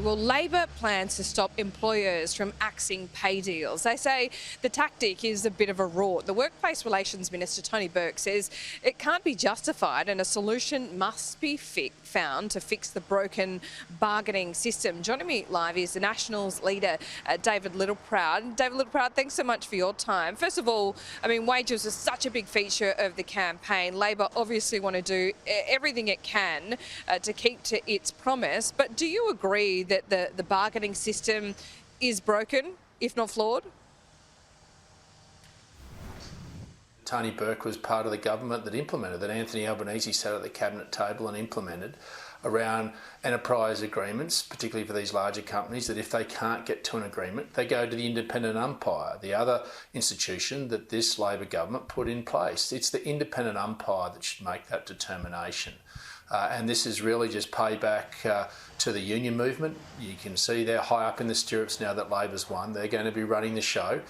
Well, Labor plans to stop employers from axing pay deals. They say the tactic is a bit of a rort. The Workplace Relations Minister, Tony Burke, says it can't be justified and a solution must be found to fix the broken bargaining system. Joining me live is the Nationals leader, David Littleproud. David Littleproud, thanks so much for your time. First of all, I mean, wages are such a big feature of the campaign. Labor obviously want to do everything it can to keep to its promise. But do you agree that the bargaining system is broken, if not flawed? Tony Burke was part of the government that implemented, that Anthony Albanese sat at the cabinet table and implemented around enterprise agreements, particularly for these larger companies, that if they can't get to an agreement, they go to the independent umpire, the other institution that this Labor government put in place. It's the independent umpire that should make that determination. And this is really just payback to the union movement. You can see they're high up in the stirrups now that Labor's won. They're going to be running the show.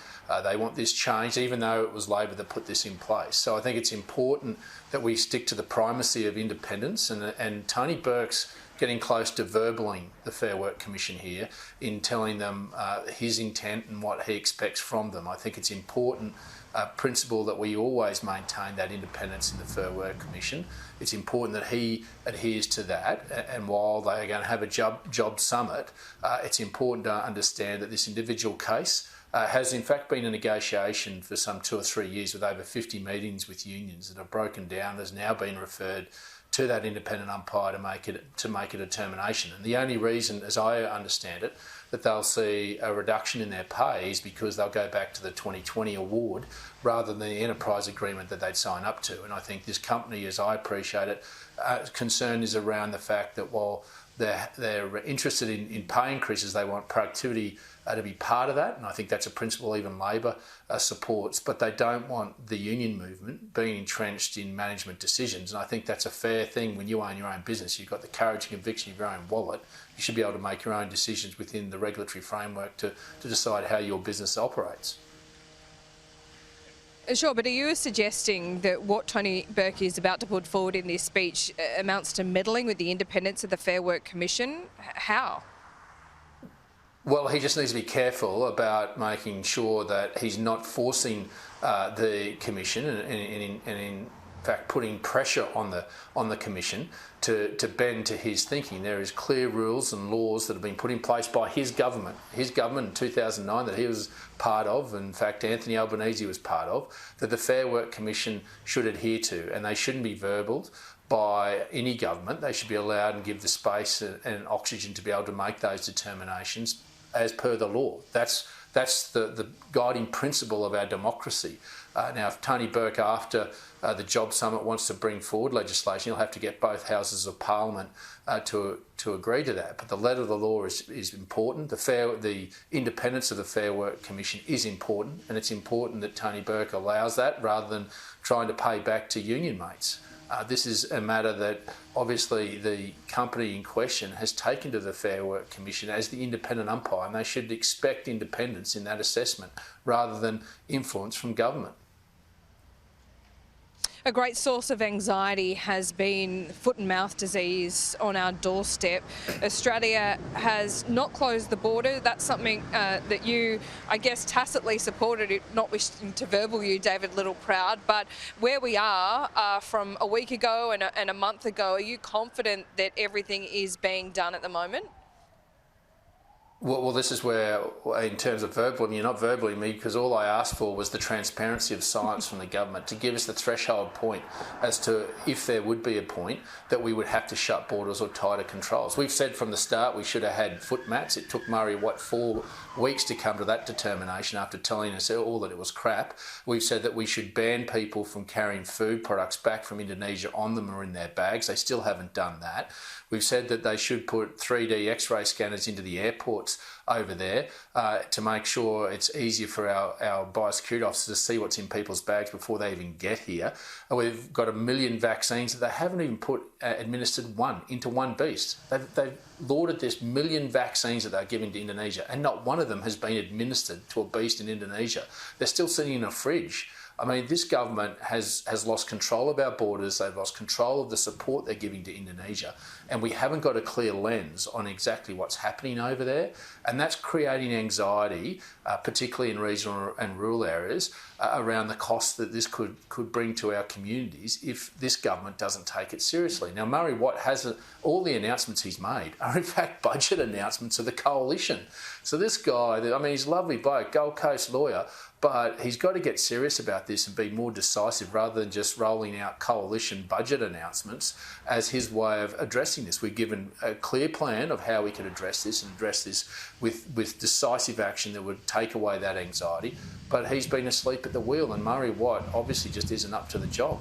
They want this changed, even though it was Labor that put this in place. So I think it's important that we stick to the primacy of independence, and Tony Burke's getting close to verballing the Fair Work Commission here in telling them his intent and what he expects from them. I think it's important principle that we always maintain that independence in the Fair Work Commission. It's important that he adheres to that, and while they are going to have a job summit, it's important to understand that this individual case has in fact been a negotiation for some 2 or 3 years with over 50 meetings with unions that have broken down, has now been referred to that independent umpire to make a determination. And the only reason, as I understand it, that they'll see a reduction in their pay is because they'll go back to the 2020 award rather than the enterprise agreement that they'd sign up to. And I think this company, as I appreciate it, concern is around the fact that while they're interested in pay increases, they want productivity to be part of that, and I think that's a principle even Labor supports, but they don't want the union movement being entrenched in management decisions, and I think that's a fair thing. When you own your own business, you've got the courage and conviction of your own wallet, you should be able to make your own decisions within the regulatory framework to decide how your business operates. Sure, but are you suggesting that what Tony Burke is about to put forward in this speech amounts to meddling with the independence of the Fair Work Commission? How? Well, he just needs to be careful about making sure that he's not forcing the Commission and in fact putting pressure on the Commission to bend to his thinking. There is clear rules and laws that have been put in place by his government in 2009 that he was part of, in fact Anthony Albanese was part of, that the Fair Work Commission should adhere to, and they shouldn't be verbaled by any government. They should be allowed and give the space and oxygen to be able to make those determinations as per the law. That's the guiding principle of our democracy. Now, if Tony Burke, after the Job Summit, wants to bring forward legislation, he'll have to get both houses of Parliament to agree to that. But the letter of the law is important. The independence of the Fair Work Commission is important, and it's important that Tony Burke allows that rather than trying to pay back to union mates. This is a matter that obviously the company in question has taken to the Fair Work Commission as the independent umpire, and they should expect independence in that assessment rather than influence from government. A great source of anxiety has been foot and mouth disease on our doorstep. Australia has not closed the border. That's something that you, I guess, tacitly supported, it, not wishing to verbal you, David Littleproud. But where we are from a week ago and a month ago, are you confident that everything is being done at the moment? Well, this is where, in terms of verbaling, you're not verbaling me, because all I asked for was the transparency of science from the government to give us the threshold point as to if there would be a point that we would have to shut borders or tighter controls. We've said from the start we should have had foot mats. It took Murray, 4 weeks to come to that determination after telling us all that it was crap. We've said that we should ban people from carrying food products back from Indonesia on them or in their bags. They still haven't done that. We've said that they should put 3D X-ray scanners into the airports over there to make sure it's easier for our biosecurity officers to see what's in people's bags before they even get here. We've got 1 million vaccines that they haven't even administered one into one beast. They've lauded this 1 million vaccines that they're giving to Indonesia, and not one of them has been administered to a beast in Indonesia. They're still sitting in a fridge. I mean, this government has lost control of our borders. They've lost control of the support they're giving to Indonesia. And we haven't got a clear lens on exactly what's happening over there. And that's creating anxiety, particularly in regional and rural areas, around the cost that this could bring to our communities if this government doesn't take it seriously. Now, Murray Watt all the announcements he's made are in fact budget announcements of the coalition. So this guy, I mean, he's a lovely bloke, Gold Coast lawyer, but he's got to get serious about this and be more decisive rather than just rolling out coalition budget announcements as his way of addressing this. We've given a clear plan of how we could address this and address this with decisive action that would take away that anxiety. But he's been asleep at the wheel, and Murray Watt obviously just isn't up to the job.